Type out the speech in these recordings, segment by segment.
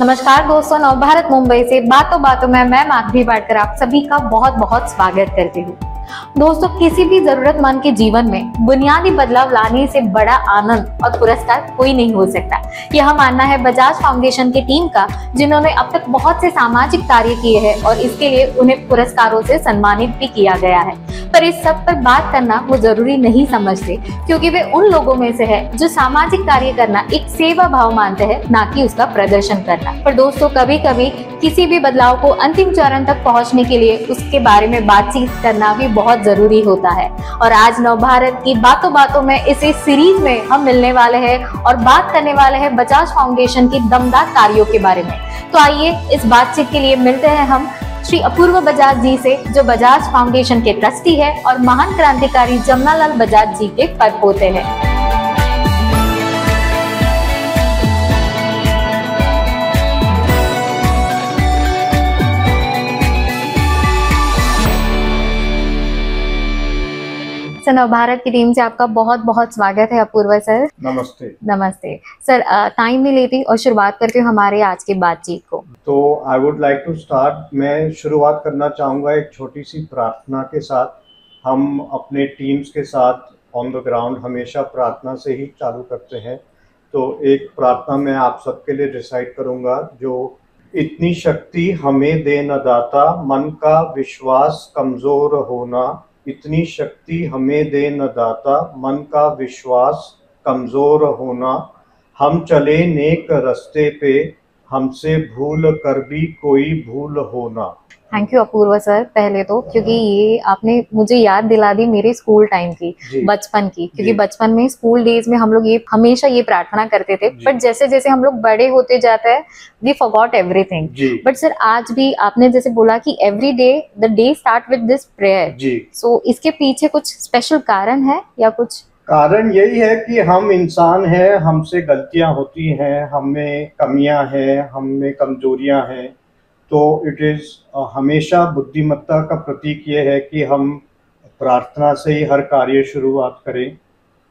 नमस्कार दोस्तों, नवभारत मुंबई से बातों बातों में मैं माधवी बाटकर आप सभी का बहुत बहुत स्वागत करती हूँ। दोस्तों, किसी भी जरूरतमंद के जीवन में बुनियादी बदलाव लाने से बड़ा आनंद और पुरस्कार कोई नहीं हो सकता। यह मानना है बजाज फाउंडेशन की टीम का, जिन्होंने अब तक बहुत से सामाजिक कार्य किए हैं और इसके लिए उन्हें पुरस्कारों से सम्मानित भी किया गया है। पर इस सब पर बात करना वो जरूरी नहीं समझते, क्योंकि वे उन लोगों में से है जो सामाजिक कार्य करना एक सेवा भाव मानते हैं, ना कि उसका प्रदर्शन करना। पर दोस्तों, कभी कभी किसी भी बदलाव को अंतिम चरण तक पहुंचने के लिए उसके बारे में बातचीत करना भी बहुत जरूरी होता है। और आज नवभारत की बातों बातों में इस सीरीज में हम मिलने वाले हैं और बात करने वाले हैं बजाज फाउंडेशन की दमदार कार्यों के बारे में। तो आइए इस बातचीत के लिए मिलते हैं हम श्री अपूर्व बजाज जी से, जो बजाज फाउंडेशन के ट्रस्टी है और महान क्रांतिकारी जमनालाल बजाज जी के परपोते हैं। नवभारत की टीम से आपका बहुत बहुत स्वागत है अपूर्व सर। नमस्ते। नमस्ते सर, टाइम नहीं लेती और शुरुआत करती हूँ हमारे आज की बातचीत को। तो I would like to start, मैं शुरुआत करना चाहूँगा एक छोटी सी प्रार्थना के साथ। हम अपने टीम्स के साथ ऑन द ग्राउंड हमेशा प्रार्थना से ही चालू करते हैं। तो एक प्रार्थना मैं आप सबके लिए रिसाइट करूँगा। जो इतनी शक्ति हमें दे न दाता, मन का विश्वास कमज़ोर होना। इतनी शक्ति हमें दे न दाता, मन का विश्वास कमज़ोर होना। हम चले नेक रास्ते पे, हमसे भूल कर भी कोई भूल होना। थैंक यू अपूर्व सर, पहले तो क्योंकि ये आपने मुझे याद दिला दी मेरे स्कूल टाइम की, बचपन की, क्योंकि बचपन में स्कूल डेज में हम लोग ये हमेशा ये प्रार्थना करते थे। बट जैसे जैसे हम लोग बड़े होते जाते हैं we forgot everything. But sir, आज भी आपने जैसे बोला कि every day the day start with this prayer. So इसके पीछे कुछ स्पेशल कारण है या कुछ? कारण यही है कि हम इंसान हैं, हमसे गलतियां होती हैं, हमें कमियां हैं, हमें कमजोरियां हैं। तो इट इज़ हमेशा बुद्धिमत्ता का प्रतीक ये है कि हम प्रार्थना से ही हर कार्य शुरुआत करें।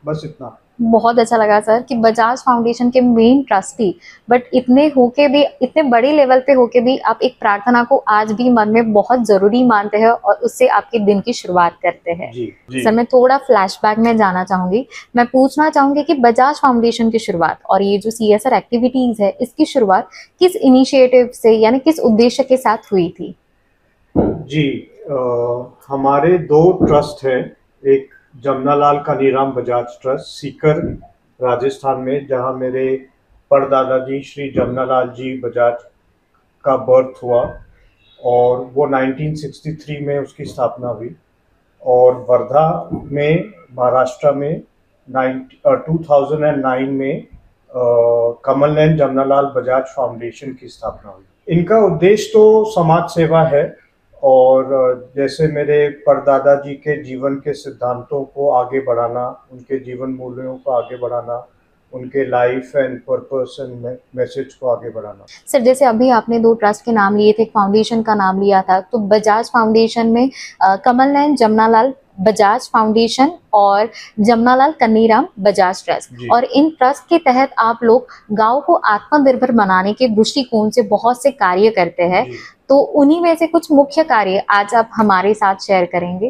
बस इतना। बहुत अच्छा लगा सर कि बजाज फाउंडेशन के मेन ट्रस्टी, बट इतने होके भी, इतने बड़े लेवल पे होके भी आप एक प्रार्थना को आज भी मन में बहुत जरूरी मानते हैं और उससे आपके दिन की शुरुआत करते हैं। सर, मैं थोड़ा फ्लैशबैक में जाना चाहूंगी। मैं पूछना चाहूंगी कि बजाज फाउंडेशन की शुरुआत और ये जो CSR एक्टिविटीज है, इसकी शुरुआत किस इनिशिएटिव से यानी किस उद्देश्य के साथ हुई थी? हमारे दो ट्रस्ट है। एक जमनालाल कानीराम बजाज ट्रस्ट, सीकर राजस्थान में, जहां मेरे परदादाजी श्री जमनालाल जी बजाज का बर्थ हुआ और वो 1963 में उसकी स्थापना हुई। और वर्धा में, महाराष्ट्र में 2009 में कमल नयन जमनालाल बजाज फाउंडेशन की स्थापना हुई। इनका उद्देश्य तो समाज सेवा है और जैसे मेरे परदादा जी के जीवन के सिद्धांतों को आगे बढ़ाना, उनके जीवन मूल्यों को आगे बढ़ाना, उनके life and purpose and message को आगे बढ़ाना। सर, जैसे अभी आपने दो ट्रस्ट के नाम लिए थे, फाउंडेशन का नाम लिया था, तो बजाज फाउंडेशन में कमल नयन जमनालाल बजाज फाउंडेशन और जमनालाल कानीराम बजाज ट्रस्ट, और इन ट्रस्ट के तहत आप लोग गांव को आत्मनिर्भर बनाने के दृष्टिकोण से बहुत से कार्य करते हैं। तो उन्हीं में से कुछ मुख्य कार्य आज आप हमारे साथ शेयर करेंगे।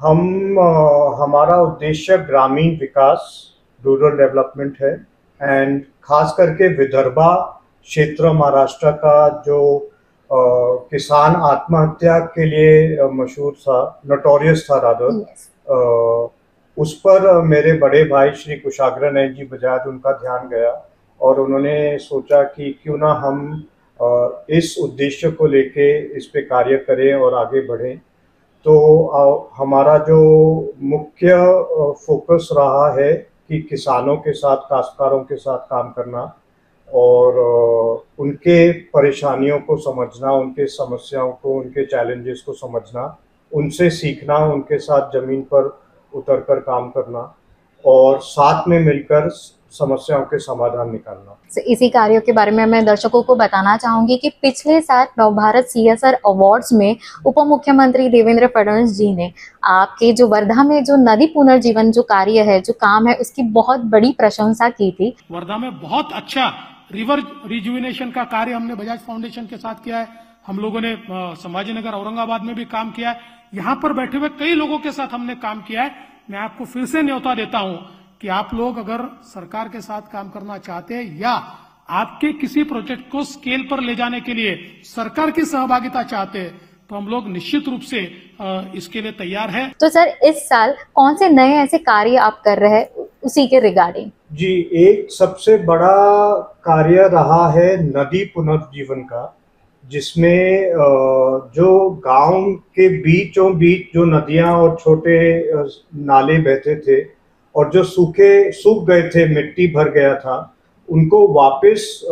हमारा उद्देश्य ग्रामीण विकास, रूरल डेवलपमेंट है। एंड खास करके विदर्भा क्षेत्र महाराष्ट्र का जो किसान आत्महत्या के लिए मशहूर था, नोटोरियस था रादर, उस पर मेरे बड़े भाई श्री कुशाग्र नयन जी बजाज, उनका ध्यान गया और उन्होंने सोचा कि क्यों ना हम इस उद्देश्य को लेके इस पे कार्य करें और आगे बढ़ें। तो हमारा जो मुख्य फोकस रहा है कि किसानों के साथ, काश्तकारों के साथ काम करना और उनके परेशानियों को समझना, उनके समस्याओं को, उनके चैलेंजेस को समझना, उनसे सीखना, उनके साथ ज़मीन पर उतरकर काम करना और साथ में मिलकर समस्याओं के समाधान निकालना। इसी कार्यों के बारे में मैं दर्शकों को बताना चाहूंगी कि पिछले साल नवभारत CSR अवार्ड्स में उप मुख्यमंत्री देवेंद्र फडणवीस जी ने आपके जो वर्धा में जो नदी पुनर्जीवन जो कार्य है, जो काम है, उसकी बहुत बड़ी प्रशंसा की थी। वर्धा में बहुत अच्छा रिवर रिजुविनेशन का कार्य हमने बजाज फाउंडेशन के साथ किया है। हम लोगों ने संभाजी नगर औरंगाबाद में भी काम किया है। यहाँ पर बैठे हुए कई लोगों के साथ हमने काम किया है। मैं आपको फिर से न्योता देता हूं कि आप लोग अगर सरकार के साथ काम करना चाहते हैं या आपके किसी प्रोजेक्ट को स्केल पर ले जाने के लिए सरकार की सहभागिता चाहते हैं तो हम लोग निश्चित रूप से इसके लिए तैयार हैं। तो सर, इस साल कौन से नए ऐसे कार्य आप कर रहे हैं उसी के रिगार्डिंग? जी, एक सबसे बड़ा कार्य रहा है नदी पुनर्जीवन का, जिसमें जो गांव के बीचों बीच जो नदियां और छोटे नाले बहते थे और जो सूख गए थे, मिट्टी भर गया था, उनको वापस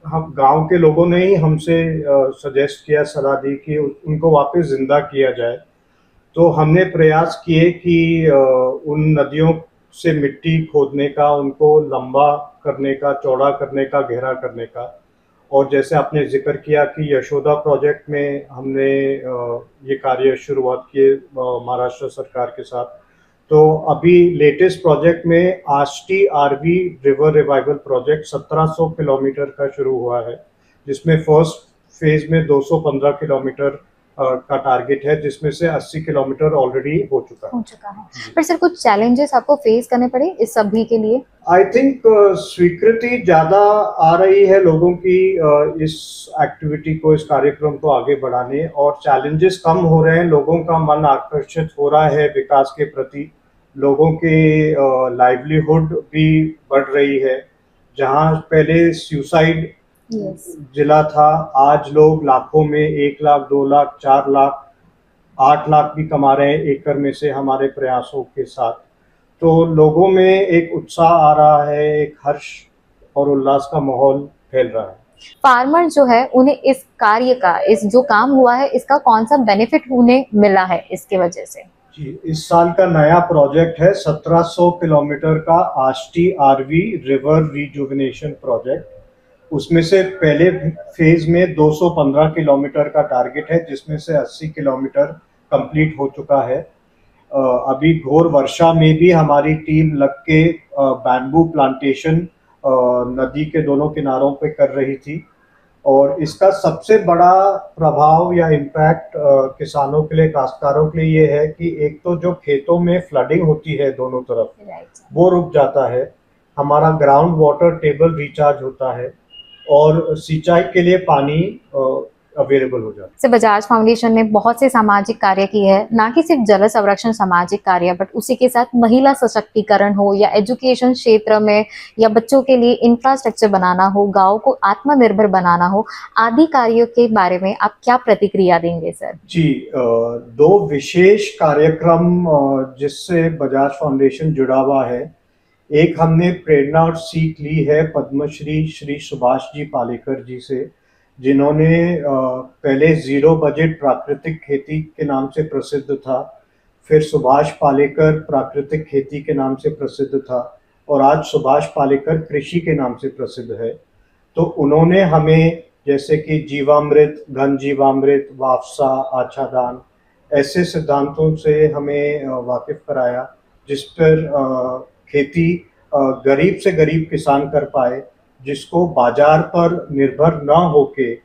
हम गांव के लोगों ने ही हमसे सजेस्ट किया, सलाह दी कि उनको वापस जिंदा किया जाए। तो हमने प्रयास किए कि उन नदियों से मिट्टी खोदने का, उनको लंबा करने का, चौड़ा करने का, गहरा करने का। और जैसे आपने जिक्र किया कि यशोदा प्रोजेक्ट में हमने ये कार्य शुरुआत किए महाराष्ट्र सरकार के साथ। तो अभी लेटेस्ट प्रोजेक्ट में Ashti Arvi river revival project 1700 kilometre का शुरू हुआ है, जिसमें फर्स्ट फेज में 215 किलोमीटर का टारगेट है, जिसमें से 80 किलोमीटर ऑलरेडी हो चुका है। पर सर, कुछ चैलेंजेस आपको फेस करने पड़े इस सभी के लिए? आई थिंक स्वीकृति ज़्यादा आ रही है लोगों की इस एक्टिविटी को, इस कार्यक्रम को आगे बढ़ाने, और चैलेंजेस कम हो रहे हैं। लोगों का मन आकर्षित हो रहा है विकास के प्रति, लोगों के लाइवलीहुड भी बढ़ रही है। जहाँ पहले सुसाइड जिला था, आज लोग लाखों में 1 लाख, 2 लाख, 4 लाख, 8 लाख भी कमा रहे हैं एकड़ में से हमारे प्रयासों के साथ। तो लोगों में एक उत्साह आ रहा है, एक हर्ष और उल्लास का माहौल फैल रहा है। फार्मर जो है उन्हें इस कार्य का, इस जो काम हुआ है, इसका कौन सा बेनिफिट उन्हें मिला है इसके वजह से? जी, इस साल का नया प्रोजेक्ट है 1700 किलोमीटर का Ashti Arvi river rejuvenation project. उसमें से पहले फेज में 215 किलोमीटर का टारगेट है, जिसमें से 80 किलोमीटर कंप्लीट हो चुका है। अभी घोर वर्षा में भी हमारी टीम लग के बैम्बू प्लांटेशन नदी के दोनों किनारों पे कर रही थी, और इसका सबसे बड़ा प्रभाव या इम्पैक्ट किसानों के लिए, काश्तकारों के लिए ये है कि एक तो जो खेतों में फ्लडिंग होती है दोनों तरफ, वो रुक जाता है, हमारा ग्राउंड वाटर टेबल रिचार्ज होता है, और सिंचाई के लिए पानी अवेलेबल हो जाता है। बजाज फाउंडेशन ने बहुत से सामाजिक कार्य किए हैं, ना कि सिर्फ जल संरक्षण सामाजिक कार्य, बट उसी के साथ महिला सशक्तिकरण हो या एजुकेशन क्षेत्र में, या बच्चों के लिए इंफ्रास्ट्रक्चर बनाना हो, गांव को आत्मनिर्भर बनाना हो, आदि कार्यों के बारे में आप क्या प्रतिक्रिया देंगे सर? जी, 2 विशेष कार्यक्रम जिससे बजाज फाउंडेशन जुड़ा हुआ है। एक हमने प्रेरणा और सीख ली है पद्मश्री श्री सुभाष जी पालेकर जी से, जिन्होंने पहले जीरो बजट प्राकृतिक खेती के नाम से प्रसिद्ध था, फिर सुभाष पालेकर प्राकृतिक खेती के नाम से प्रसिद्ध था, और आज सुभाष पालेकर कृषि के नाम से प्रसिद्ध है। तो उन्होंने हमें जैसे कि जीवामृत, घन जीवामृत, वाफसा, आच्छादान, ऐसे सिद्धांतों से हमें वाकिफ कराया, जिस पर खेती गरीब से गरीब किसान कर पाए, जिसको बाजार पर निर्भर न होके,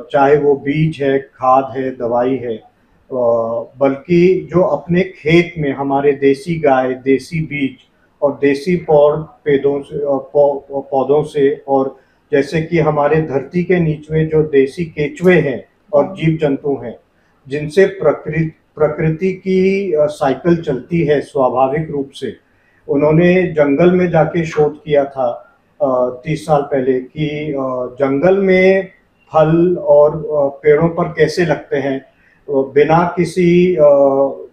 चाहे वो बीज है, खाद है, दवाई है, बल्कि जो अपने खेत में हमारे देसी गाय, देसी बीज और देसी पौधों से, और जैसे कि हमारे धरती के नीचे जो देसी केचुए हैं और जीव जंतु हैं, जिनसे प्रकृति की साइकिल चलती है स्वाभाविक रूप से। उन्होंने जंगल में जाके शोध किया था 30 साल पहले कि जंगल में फल और पेड़ों पर कैसे लगते हैं बिना किसी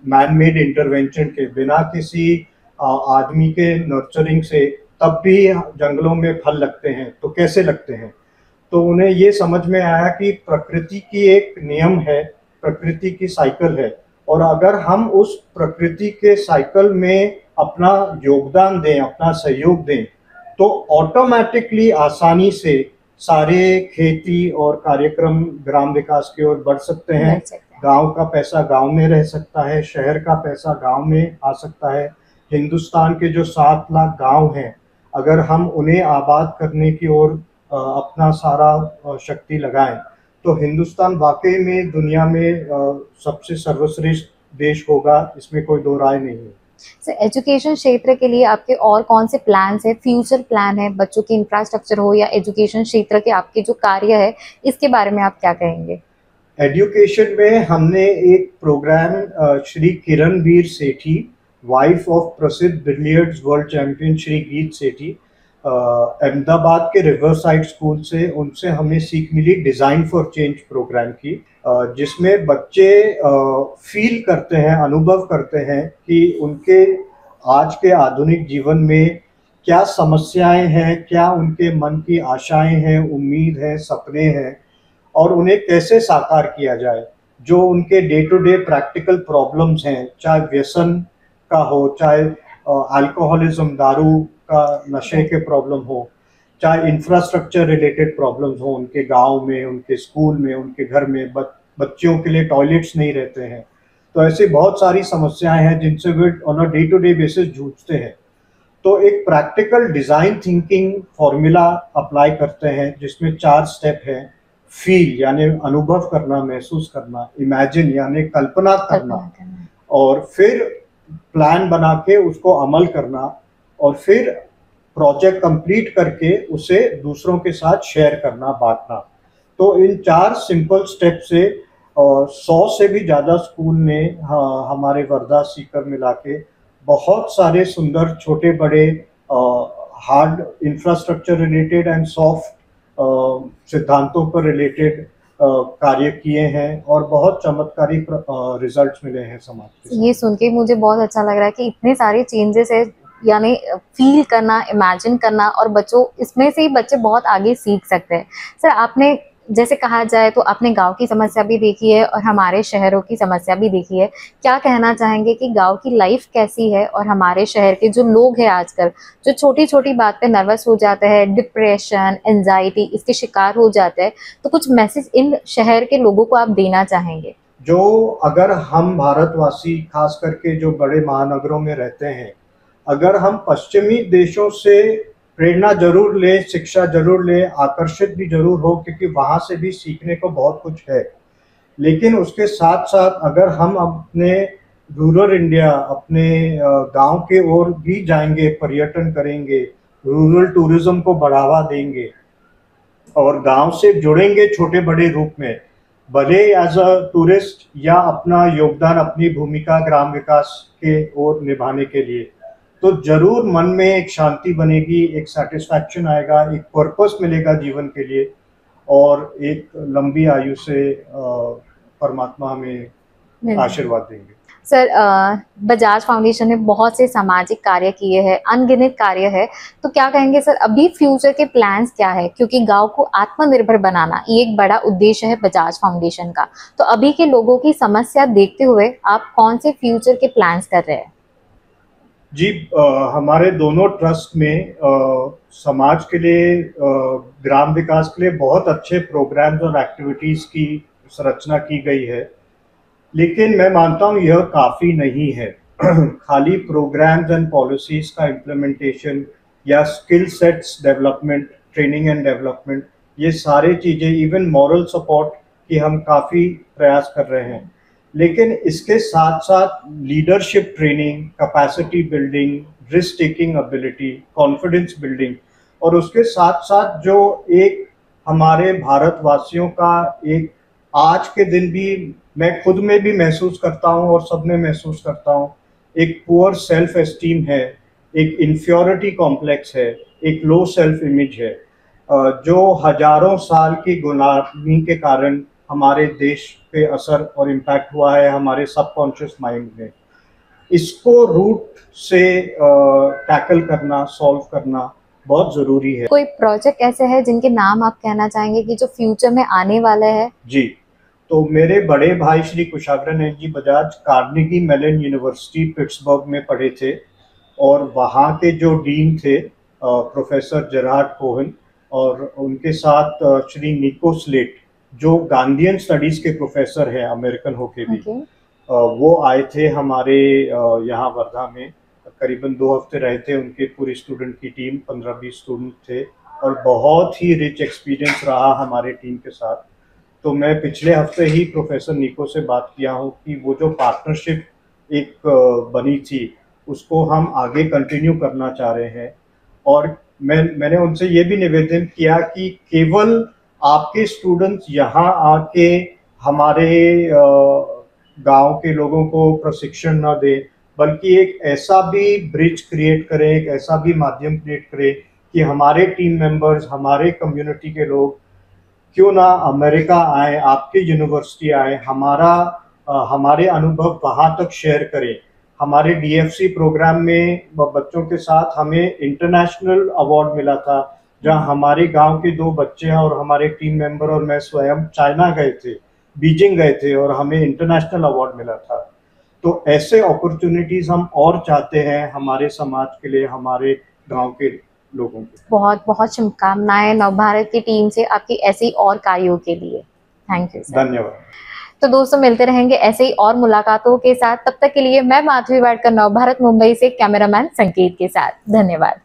मैन मेड इंटरवेंशन के, बिना किसी आदमी के नर्चरिंग से, तब भी जंगलों में फल लगते हैं, तो कैसे लगते हैं। तो उन्हें ये समझ में आया कि प्रकृति की एक नियम है, प्रकृति की साइकिल है, और अगर हम उस प्रकृति के साइकिल में अपना योगदान दें, अपना सहयोग दें, तो ऑटोमेटिकली आसानी से सारे खेती और कार्यक्रम ग्राम विकास की ओर बढ़ सकते हैं। गांव का पैसा गांव में रह सकता है, शहर का पैसा गांव में आ सकता है। हिंदुस्तान के जो 7 लाख गांव हैं, अगर हम उन्हें आबाद करने की ओर अपना सारा शक्ति लगाएं, तो हिंदुस्तान वाकई में दुनिया में सबसे सर्वश्रेष्ठ देश होगा, इसमें कोई दो राय नहीं है। सर, एजुकेशन क्षेत्र के लिए आपके और कौन से प्लान्स है, फ्यूचर प्लान है, बच्चों की इंफ्रास्ट्रक्चर हो या एजुकेशन क्षेत्र के आपके जो कार्य है, इसके बारे में आप क्या कहेंगे? एजुकेशन में हमने एक programme Shri Kiranvir Sethi, wife of प्रसिद्ध billiards world champion Shri Geet Sethi, Ahmedabad के रिवर साइड स्कूल से, उनसे हमें सीख मिली डिज़ाइन फॉर चेंज प्रोग्राम की, जिसमें बच्चे फील करते हैं, अनुभव करते हैं कि उनके आज के आधुनिक जीवन में क्या समस्याएं हैं, क्या उनके मन की आशाएं हैं, उम्मीद है, सपने हैं, और उन्हें कैसे साकार किया जाए। जो उनके day to day practical problems हैं, चाहे व्यसन का हो, चाहे अल्कोहलिज्म, दारू का नशे के प्रॉब्लम हो, चाहे इंफ्रास्ट्रक्चर रिलेटेड प्रॉब्लम्स हो, उनके गांव में, उनके स्कूल में, उनके घर में बच्चियों के लिए टॉयलेट्स नहीं रहते हैं, तो ऐसी बहुत सारी समस्याएं हैं जिनसे वे on a day to day basis जूझते हैं। तो एक practical design thinking formula apply करते हैं, जिसमें 4 स्टेप हैं। फील यानी अनुभव करना, महसूस करना, इमेजिन यानी कल्पना करना, और फिर प्लान बना के उसको अमल करना, और फिर प्रोजेक्ट कंप्लीट करके उसे दूसरों के साथ शेयर करना, बांटना। तो इन 4 सिंपल स्टेप से 100 से भी ज़्यादा स्कूल ने हमारे वर्धा सीकर मिला के बहुत सारे सुंदर छोटे बड़े hard infrastructure related and soft सिद्धांतों पर रिलेटेड कार्य किए हैं, और बहुत चमत्कारी रिजल्ट्स मिले हैं समाज के। ये सुन के मुझे बहुत अच्छा लग रहा है कि इतने सारे चेंजेस है, यानी फील करना, इमेजिन करना, और बच्चों इसमें से ही बच्चे बहुत आगे सीख सकते हैं। सर, आपने जैसे कहा जाए तो आपने गांव की समस्या भी देखी है और हमारे शहरों की समस्या भी देखी है। क्या कहना चाहेंगे कि गांव की लाइफ कैसी है और हमारे शहर के जो लोग हैं आजकल, जो छोटी छोटी बात पे नर्वस हो जाते हैं, डिप्रेशन, एंजाइटी, इसके शिकार हो जाते हैं, तो कुछ मैसेज इन शहर के लोगों को आप देना चाहेंगे? जो अगर हम भारतवासी खास करके जो बड़े महानगरों में रहते हैं, अगर हम पश्चिमी देशों से प्रेरणा जरूर लें, शिक्षा जरूर लें, आकर्षित भी जरूर हो, क्योंकि वहाँ से भी सीखने को बहुत कुछ है, लेकिन उसके साथ साथ अगर हम अपने रूरल इंडिया, अपने गांव के ओर भी जाएंगे, पर्यटन करेंगे, रूरल टूरिज्म को बढ़ावा देंगे और गांव से जुड़ेंगे छोटे बड़े रूप में, भले एज अ टूरिस्ट या अपना योगदान, अपनी भूमिका ग्राम विकास के ओर निभाने के लिए, तो जरूर मन में एक शांति बनेगी, एक सेटिस्फैक्शन आएगा, एक पर्पस मिलेगा जीवन के लिए, और एक लंबी आयु से परमात्मा हमें आशीर्वाद देंगे। सर, बजाज फाउंडेशन ने बहुत से सामाजिक कार्य किए हैं, अनगिनत कार्य है, तो क्या कहेंगे सर, अभी फ्यूचर के प्लान्स क्या है? क्योंकि गांव को आत्मनिर्भर बनाना ये एक बड़ा उद्देश्य है बजाज फाउंडेशन का, तो अभी के लोगों की समस्या देखते हुए आप कौन से फ्यूचर के प्लान्स कर रहे हैं? जी, हमारे दोनों ट्रस्ट में समाज के लिए, ग्राम विकास के लिए बहुत अच्छे प्रोग्राम्स और एक्टिविटीज़ की संरचना की गई है, लेकिन मैं मानता हूँ यह काफ़ी नहीं है। खाली प्रोग्राम्स एंड पॉलिसीज़ का इम्प्लीमेंटेशन या skill sets development, training and development, ये सारी चीज़ें, इवन मॉरल सपोर्ट की हम काफ़ी प्रयास कर रहे हैं, लेकिन इसके साथ साथ leadership training, capacity building, risk taking ability, confidence building, और उसके साथ साथ जो एक हमारे भारतवासियों का एक आज के दिन भी मैं खुद में भी महसूस करता हूँ और सब में महसूस करता हूँ, एक पुअर सेल्फ एस्टीम है, एक इन्फ्योरिटी कॉम्प्लेक्स है, एक लो सेल्फ इमेज है, जो हजारों साल की गुलामी के कारण हमारे देश पे असर और इम्पैक्ट हुआ है हमारे सबकॉन्शियस माइंड में। इसको रूट से टैकल करना, सॉल्व करना बहुत ज़रूरी है। कोई प्रोजेक्ट ऐसे है जिनके नाम आप कहना चाहेंगे कि जो फ्यूचर में आने वाले हैं? जी, तो मेरे बड़े भाई Shri Kushagran ji Bajaj Carnegie Mellon University Pittsburgh में पढ़े थे, और वहाँ के जो डीन थे प्रोफेसर जेरार्ड कोहेन और उनके साथ श्री निको स्लेट जो गांधीयन स्टडीज़ के प्रोफेसर हैं अमेरिकन होके भी, वो आए थे हमारे यहाँ वर्धा में। करीबन 2 हफ्ते रहे थे। उनके पूरी स्टूडेंट की टीम 15-20 स्टूडेंट थे और बहुत ही रिच एक्सपीरियंस रहा हमारे टीम के साथ। तो मैं पिछले हफ्ते ही प्रोफेसर निको से बात किया हूँ कि वो जो पार्टनरशिप एक बनी थी उसको हम आगे कंटिन्यू करना चाह रहे हैं। और मैंने उनसे ये भी निवेदन किया कि केवल आपके स्टूडेंट्स यहाँ आके हमारे गांव के लोगों को प्रशिक्षण न दें, बल्कि एक ऐसा भी ब्रिज क्रिएट करें, एक ऐसा भी माध्यम क्रिएट करें कि हमारे टीम मेंबर्स, हमारे कम्युनिटी के लोग क्यों ना अमेरिका आए, आपके यूनिवर्सिटी आए, हमारे अनुभव वहाँ तक शेयर करें। हमारे DFC प्रोग्राम में बच्चों के साथ हमें इंटरनेशनल अवार्ड मिला था, जहाँ हमारे गांव के 2 बच्चे हैं और हमारे टीम मेंबर और मैं स्वयं चाइना गए थे, बीजिंग गए थे और हमें इंटरनेशनल अवार्ड मिला था। तो ऐसे अपॉर्चुनिटीज हम और चाहते हैं हमारे समाज के लिए, हमारे गांव के लोगों के। बहुत बहुत शुभकामनाएं नवभारत की टीम से आपकी ऐसी और कार्यों के लिए। Thank you sir. धन्यवाद। तो दोस्तों मिलते रहेंगे ऐसे ही और मुलाकातों के साथ। तब तक के लिए मैं माधवी वाडकर, नवभारत मुंबई से कैमरामैन संकेत के साथ। धन्यवाद।